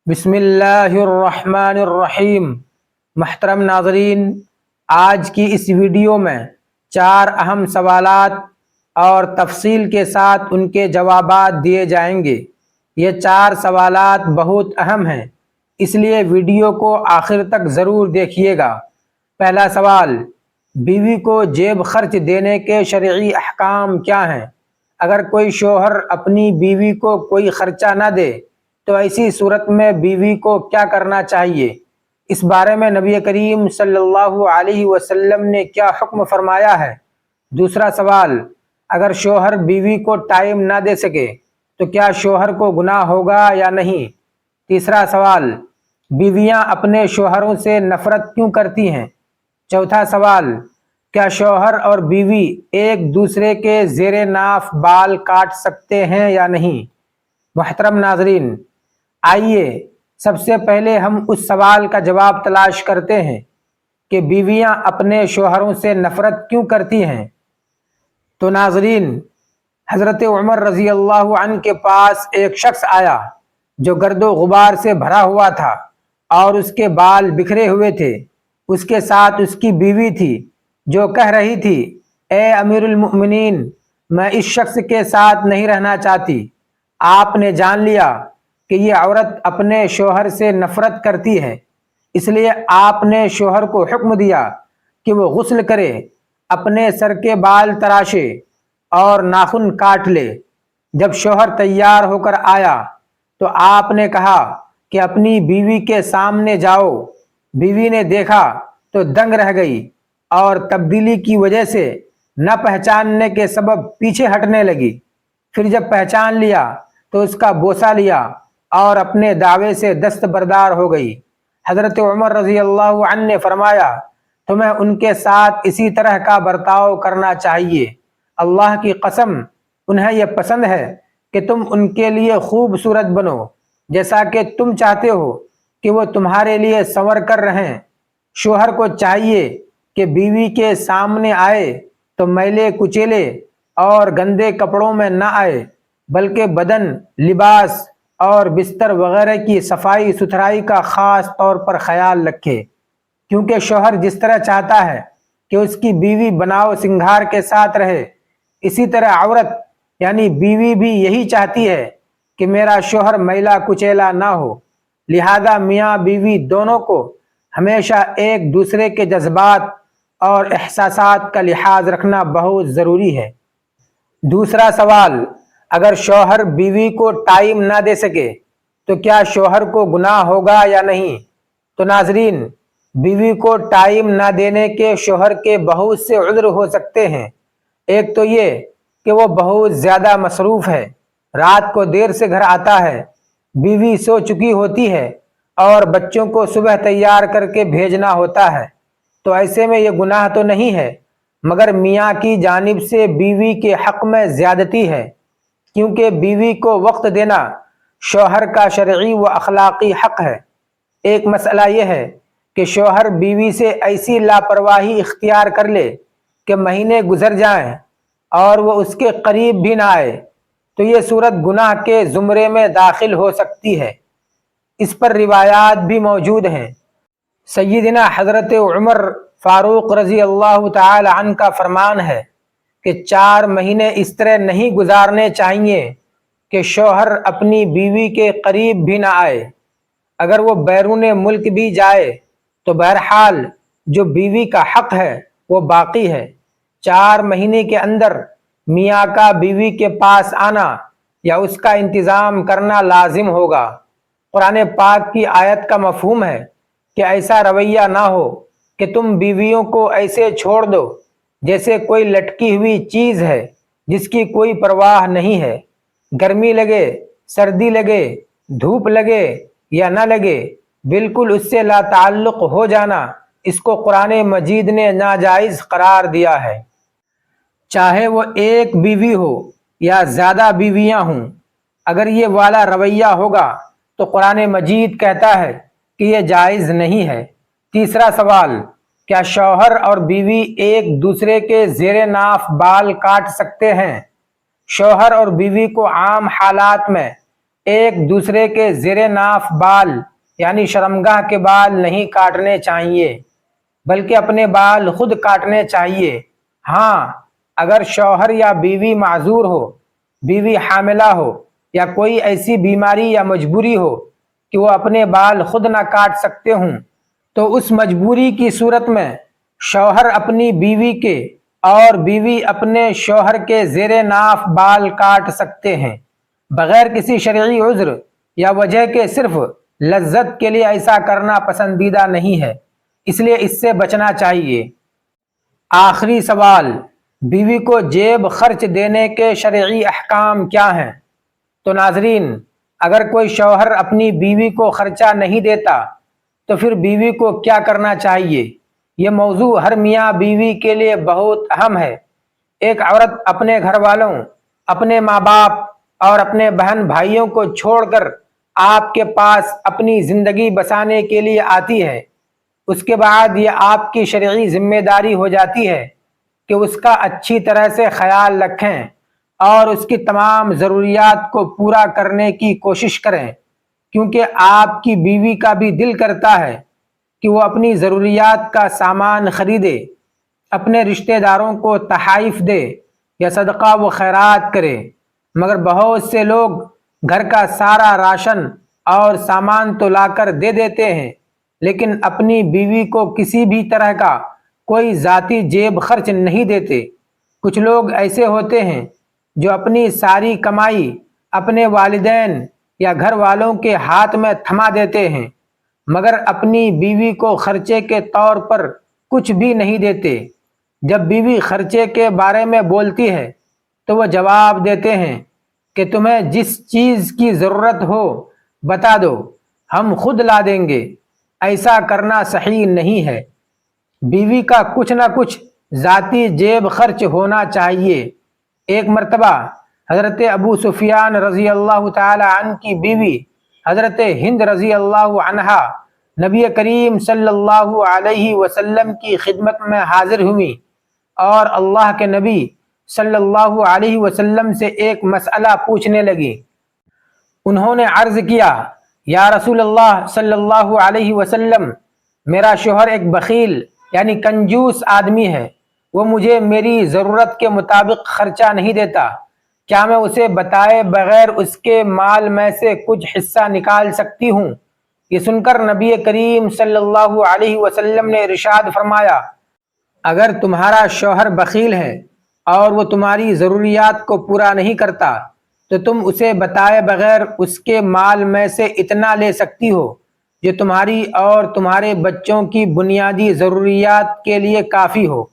بسم اللہ الرحمن الرحیم۔ محترم ناظرین، آج کی اس ویڈیو میں 4 اہم سوالات اور تفصیل کے ساتھ ان کے جوابات دیے جائیں گے۔ یہ 4 سوالات بہت اہم ہیں، اس لیے ویڈیو کو آخر تک ضرور دیکھیے گا۔ پہلا سوال، بیوی کو جیب خرچ دینے کے شرعی احکام کیا ہیں؟ اگر کوئی شوہر اپنی بیوی کو کوئی خرچہ نہ دے تو ایسی صورت میں بیوی کو کیا کرنا چاہیے؟ اس بارے میں نبی کریم صلی اللہ علیہ وسلم نے کیا حکم فرمایا ہے؟ دوسرا سوال، اگر شوہر بیوی کو ٹائم نہ دے سکے تو کیا شوہر کو گناہ ہوگا یا نہیں؟ تیسرا سوال، بیویاں اپنے شوہروں سے نفرت کیوں کرتی ہیں؟ چوتھا سوال، کیا شوہر اور بیوی ایک دوسرے کے زیر ناف بال کاٹ سکتے ہیں یا نہیں؟ محترم ناظرین، آئیے سب سے پہلے ہم اس سوال کا جواب تلاش کرتے ہیں کہ بیویاں اپنے شوہروں سے نفرت کیوں کرتی ہیں۔ تو ناظرین، حضرت عمر رضی اللہ عنہ کے پاس ایک شخص آیا جو گرد و غبار سے بھرا ہوا تھا اور اس کے بال بکھرے ہوئے تھے۔ اس کے ساتھ اس کی بیوی تھی جو کہہ رہی تھی، اے امیر المؤمنین، میں اس شخص کے ساتھ نہیں رہنا چاہتی۔ آپ نے جان لیا کہ یہ عورت اپنے شوہر سے نفرت کرتی ہے، اس لیے آپ نے شوہر کو حکم دیا کہ وہ غسل کرے، اپنے سر کے بال تراشے اور ناخن کاٹ لے۔ جب شوہر تیار ہو کر آیا تو آپ نے کہا کہ اپنی بیوی کے سامنے جاؤ۔ بیوی نے دیکھا تو دنگ رہ گئی اور تبدیلی کی وجہ سے نہ پہچاننے کے سبب پیچھے ہٹنے لگی۔ پھر جب پہچان لیا تو اس کا بوسہ لیا اور اپنے دعوے سے دستبردار ہو گئی۔ حضرت عمر رضی اللہ عنہ نے فرمایا، تمہیں ان کے ساتھ اسی طرح کا برتاؤ کرنا چاہیے۔ اللہ کی قسم، انہیں یہ پسند ہے کہ تم ان کے لیے خوبصورت بنو، جیسا کہ تم چاہتے ہو کہ وہ تمہارے لیے سنور کر رہیں۔ شوہر کو چاہیے کہ بیوی کے سامنے آئے تو میلے کچیلے اور گندے کپڑوں میں نہ آئے، بلکہ بدن، لباس اور بستر وغیرہ کی صفائی ستھرائی کا خاص طور پر خیال رکھے، کیونکہ شوہر جس طرح چاہتا ہے کہ اس کی بیوی بناؤ سنگھار کے ساتھ رہے، اسی طرح عورت یعنی بیوی بھی یہی چاہتی ہے کہ میرا شوہر میلا کچیلا نہ ہو۔ لہذا میاں بیوی دونوں کو ہمیشہ ایک دوسرے کے جذبات اور احساسات کا لحاظ رکھنا بہت ضروری ہے۔ دوسرا سوال، اگر شوہر بیوی کو ٹائم نہ دے سکے تو کیا شوہر کو گناہ ہوگا یا نہیں؟ تو ناظرین، بیوی کو ٹائم نہ دینے کے شوہر کے بہت سے عذر ہو سکتے ہیں۔ ایک تو یہ کہ وہ بہت زیادہ مصروف ہے، رات کو دیر سے گھر آتا ہے، بیوی سو چکی ہوتی ہے اور بچوں کو صبح تیار کر کے بھیجنا ہوتا ہے، تو ایسے میں یہ گناہ تو نہیں ہے، مگر میاں کی جانب سے بیوی کے حق میں زیادتی ہے، کیونکہ بیوی کو وقت دینا شوہر کا شرعی و اخلاقی حق ہے۔ ایک مسئلہ یہ ہے کہ شوہر بیوی سے ایسی لاپرواہی اختیار کر لے کہ مہینے گزر جائیں اور وہ اس کے قریب بھی نہ آئے، تو یہ صورت گناہ کے زمرے میں داخل ہو سکتی ہے۔ اس پر روایات بھی موجود ہیں۔ سیدنا حضرت عمر فاروق رضی اللہ تعالی عنہ کا فرمان ہے کہ 4 مہینے اس طرح نہیں گزارنے چاہیے کہ شوہر اپنی بیوی کے قریب بھی نہ آئے۔ اگر وہ بیرون ملک بھی جائے تو بہرحال جو بیوی کا حق ہے وہ باقی ہے۔ 4 مہینے کے اندر میاں کا بیوی کے پاس آنا یا اس کا انتظام کرنا لازم ہوگا۔ قرآن پاک کی آیت کا مفہوم ہے کہ ایسا رویہ نہ ہو کہ تم بیویوں کو ایسے چھوڑ دو جیسے کوئی لٹکی ہوئی چیز ہے جس کی کوئی پرواہ نہیں ہے۔ گرمی لگے، سردی لگے، دھوپ لگے یا نہ لگے، بالکل اس سے لا تعلق ہو جانا، اس کو قرآن مجید نے ناجائز قرار دیا ہے۔ چاہے وہ ایک بیوی ہو یا زیادہ بیویاں ہوں، اگر یہ والا رویہ ہوگا تو قرآن مجید کہتا ہے کہ یہ جائز نہیں ہے۔ تیسرا سوال، کیا شوہر اور بیوی ایک دوسرے کے زیر ناف بال کاٹ سکتے ہیں؟ شوہر اور بیوی کو عام حالات میں ایک دوسرے کے زیر ناف بال یعنی شرمگاہ کے بال نہیں کاٹنے چاہیے، بلکہ اپنے بال خود کاٹنے چاہیے۔ ہاں، اگر شوہر یا بیوی معذور ہو، بیوی حاملہ ہو، یا کوئی ایسی بیماری یا مجبوری ہو کہ وہ اپنے بال خود نہ کاٹ سکتے ہوں، تو اس مجبوری کی صورت میں شوہر اپنی بیوی کے اور بیوی اپنے شوہر کے زیر ناف بال کاٹ سکتے ہیں، بغیر کسی شرعی عذر یا وجہ کے۔ صرف لذت کے لیے ایسا کرنا پسندیدہ نہیں ہے، اس لیے اس سے بچنا چاہیے۔ آخری سوال، بیوی کو جیب خرچ دینے کے شرعی احکام کیا ہیں؟ تو ناظرین، اگر کوئی شوہر اپنی بیوی کو خرچہ نہیں دیتا تو پھر بیوی کو کیا کرنا چاہیے؟ یہ موضوع ہر میاں بیوی کے لیے بہت اہم ہے۔ ایک عورت اپنے گھر والوں، اپنے ماں باپ اور اپنے بہن بھائیوں کو چھوڑ کر آپ کے پاس اپنی زندگی بسانے کے لیے آتی ہے۔ اس کے بعد یہ آپ کی شرعی ذمہ داری ہو جاتی ہے کہ اس کا اچھی طرح سے خیال رکھیں اور اس کی تمام ضروریات کو پورا کرنے کی کوشش کریں، کیونکہ آپ کی بیوی کا بھی دل کرتا ہے کہ وہ اپنی ضروریات کا سامان خریدے، اپنے رشتہ داروں کو تحائف دے یا صدقہ و خیرات کرے، مگر بہت سے لوگ گھر کا سارا راشن اور سامان تو لا کر دے دیتے ہیں، لیکن اپنی بیوی کو کسی بھی طرح کا کوئی ذاتی جیب خرچ نہیں دیتے۔ کچھ لوگ ایسے ہوتے ہیں جو اپنی ساری کمائی اپنے والدین یا گھر والوں کے ہاتھ میں تھما دیتے ہیں، مگر اپنی بیوی کو خرچے کے طور پر کچھ بھی نہیں دیتے۔ جب بیوی خرچے کے بارے میں بولتی ہے تو وہ جواب دیتے ہیں کہ تمہیں جس چیز کی ضرورت ہو بتا دو، ہم خود لا دیں گے۔ ایسا کرنا صحیح نہیں ہے۔ بیوی کا کچھ نہ کچھ ذاتی جیب خرچ ہونا چاہیے۔ ایک مرتبہ حضرت ابو سفیان رضی اللہ تعالی عنہ کی بیوی حضرت ہند رضی اللہ عنہا نبی کریم صلی اللہ علیہ وسلم کی خدمت میں حاضر ہوئی اور اللہ کے نبی صلی اللہ علیہ وسلم سے ایک مسئلہ پوچھنے لگی۔ انہوں نے عرض کیا، یا رسول اللہ صلی اللہ علیہ وسلم، میرا شوہر ایک بخیل یعنی کنجوس آدمی ہے، وہ مجھے میری ضرورت کے مطابق خرچہ نہیں دیتا، کیا میں اسے بتائے بغیر اس کے مال میں سے کچھ حصہ نکال سکتی ہوں؟ یہ سن کر نبی کریم صلی اللہ علیہ وسلم نے ارشاد فرمایا، اگر تمہارا شوہر بخیل ہے اور وہ تمہاری ضروریات کو پورا نہیں کرتا تو تم اسے بتائے بغیر اس کے مال میں سے اتنا لے سکتی ہو جو تمہاری اور تمہارے بچوں کی بنیادی ضروریات کے لیے کافی ہو۔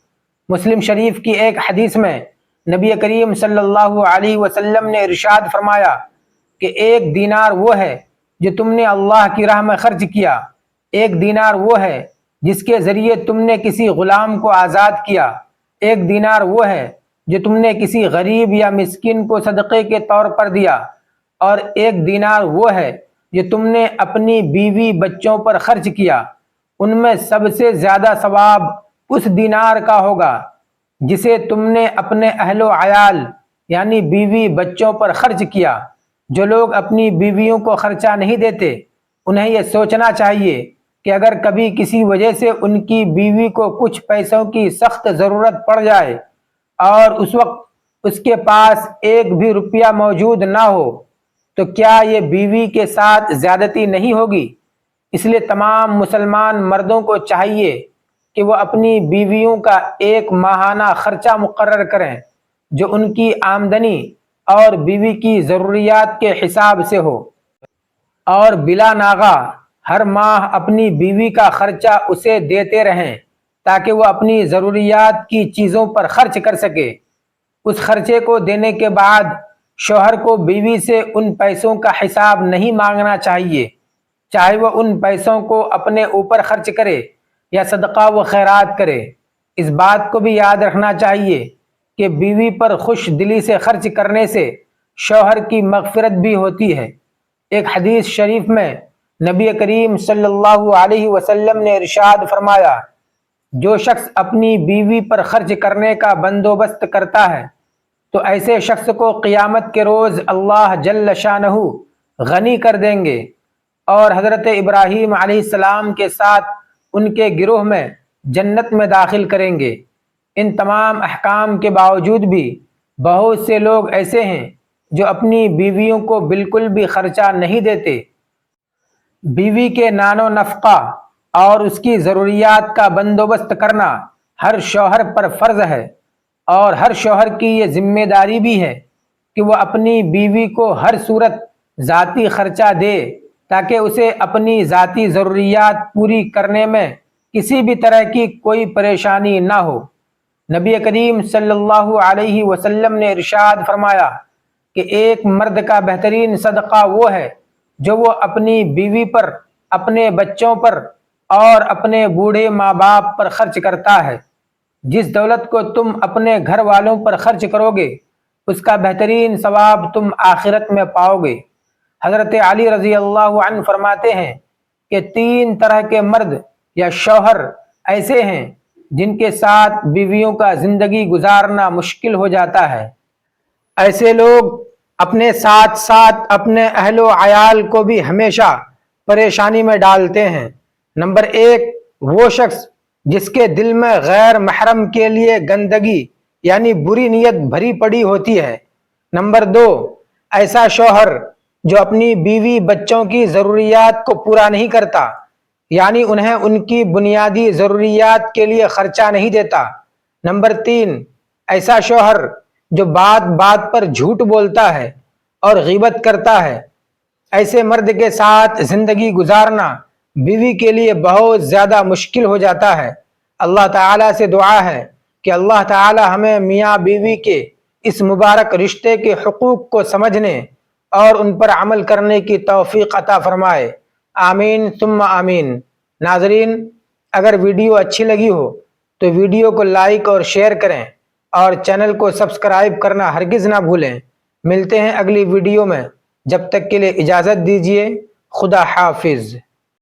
مسلم شریف کی ایک حدیث میں نبی کریم صلی اللہ علیہ وسلم نے ارشاد فرمایا کہ ایک دینار وہ ہے جو تم نے اللہ کی راہ میں خرچ کیا، ایک دینار وہ ہے جس کے ذریعے تم نے کسی غلام کو آزاد کیا، ایک دینار وہ ہے جو تم نے کسی غریب یا مسکین کو صدقے کے طور پر دیا، اور ایک دینار وہ ہے جو تم نے اپنی بیوی بچوں پر خرچ کیا۔ ان میں سب سے زیادہ ثواب اس دینار کا ہوگا جسے تم نے اپنے اہل و عیال یعنی بیوی بچوں پر خرچ کیا۔ جو لوگ اپنی بیویوں کو خرچہ نہیں دیتے، انہیں یہ سوچنا چاہیے کہ اگر کبھی کسی وجہ سے ان کی بیوی کو کچھ پیسوں کی سخت ضرورت پڑ جائے اور اس وقت اس کے پاس ایک بھی روپیہ موجود نہ ہو تو کیا یہ بیوی کے ساتھ زیادتی نہیں ہوگی؟ اس لیے تمام مسلمان مردوں کو چاہیے کہ وہ اپنی بیویوں کا ایک ماہانہ خرچہ مقرر کریں جو ان کی آمدنی اور بیوی کی ضروریات کے حساب سے ہو، اور بلا ناغہ ہر ماہ اپنی بیوی کا خرچہ اسے دیتے رہیں تاکہ وہ اپنی ضروریات کی چیزوں پر خرچ کر سکے۔ اس خرچے کو دینے کے بعد شوہر کو بیوی سے ان پیسوں کا حساب نہیں مانگنا چاہیے، چاہے وہ ان پیسوں کو اپنے اوپر خرچ کرے یا صدقہ و خیرات کرے۔ اس بات کو بھی یاد رکھنا چاہیے کہ بیوی پر خوش دلی سے خرچ کرنے سے شوہر کی مغفرت بھی ہوتی ہے۔ ایک حدیث شریف میں نبی کریم صلی اللہ علیہ وسلم نے ارشاد فرمایا، جو شخص اپنی بیوی پر خرچ کرنے کا بندوبست کرتا ہے تو ایسے شخص کو قیامت کے روز اللہ جل شانہ غنی کر دیں گے اور حضرت ابراہیم علیہ السلام کے ساتھ ان کے گروہ میں جنت میں داخل کریں گے۔ ان تمام احکام کے باوجود بھی بہت سے لوگ ایسے ہیں جو اپنی بیویوں کو بالکل بھی خرچہ نہیں دیتے۔ بیوی کے نان و نفقہ اور اس کی ضروریات کا بندوبست کرنا ہر شوہر پر فرض ہے، اور ہر شوہر کی یہ ذمہ داری بھی ہے کہ وہ اپنی بیوی کو ہر صورت ذاتی خرچہ دے تاکہ اسے اپنی ذاتی ضروریات پوری کرنے میں کسی بھی طرح کی کوئی پریشانی نہ ہو۔ نبی کریم صلی اللہ علیہ وسلم نے ارشاد فرمایا کہ ایک مرد کا بہترین صدقہ وہ ہے جو وہ اپنی بیوی پر، اپنے بچوں پر اور اپنے بوڑھے ماں باپ پر خرچ کرتا ہے۔ جس دولت کو تم اپنے گھر والوں پر خرچ کرو گے اس کا بہترین ثواب تم آخرت میں پاؤ گے۔ حضرت علی رضی اللہ عنہ فرماتے ہیں کہ 3 طرح کے مرد یا شوہر ایسے ہیں جن کے ساتھ بیویوں کا زندگی گزارنا مشکل ہو جاتا ہے۔ ایسے لوگ اپنے ساتھ ساتھ اپنے اہل و عیال کو بھی ہمیشہ پریشانی میں ڈالتے ہیں۔ نمبر 1، وہ شخص جس کے دل میں غیر محرم کے لیے گندگی یعنی بری نیت بھری پڑی ہوتی ہے۔ نمبر 2، ایسا شوہر جو اپنی بیوی بچوں کی ضروریات کو پورا نہیں کرتا، یعنی انہیں ان کی بنیادی ضروریات کے لیے خرچہ نہیں دیتا۔ نمبر 3، ایسا شوہر جو بات بات پر جھوٹ بولتا ہے اور غیبت کرتا ہے۔ ایسے مرد کے ساتھ زندگی گزارنا بیوی کے لیے بہت زیادہ مشکل ہو جاتا ہے۔ اللہ تعالیٰ سے دعا ہے کہ اللہ تعالیٰ ہمیں میاں بیوی کے اس مبارک رشتے کے حقوق کو سمجھنے اور ان پر عمل کرنے کی توفیق عطا فرمائے، آمین ثم آمین۔ ناظرین، اگر ویڈیو اچھی لگی ہو تو ویڈیو کو لائک اور شیئر کریں اور چینل کو سبسکرائب کرنا ہرگز نہ بھولیں۔ ملتے ہیں اگلی ویڈیو میں، جب تک کے لیے اجازت دیجیے، خدا حافظ۔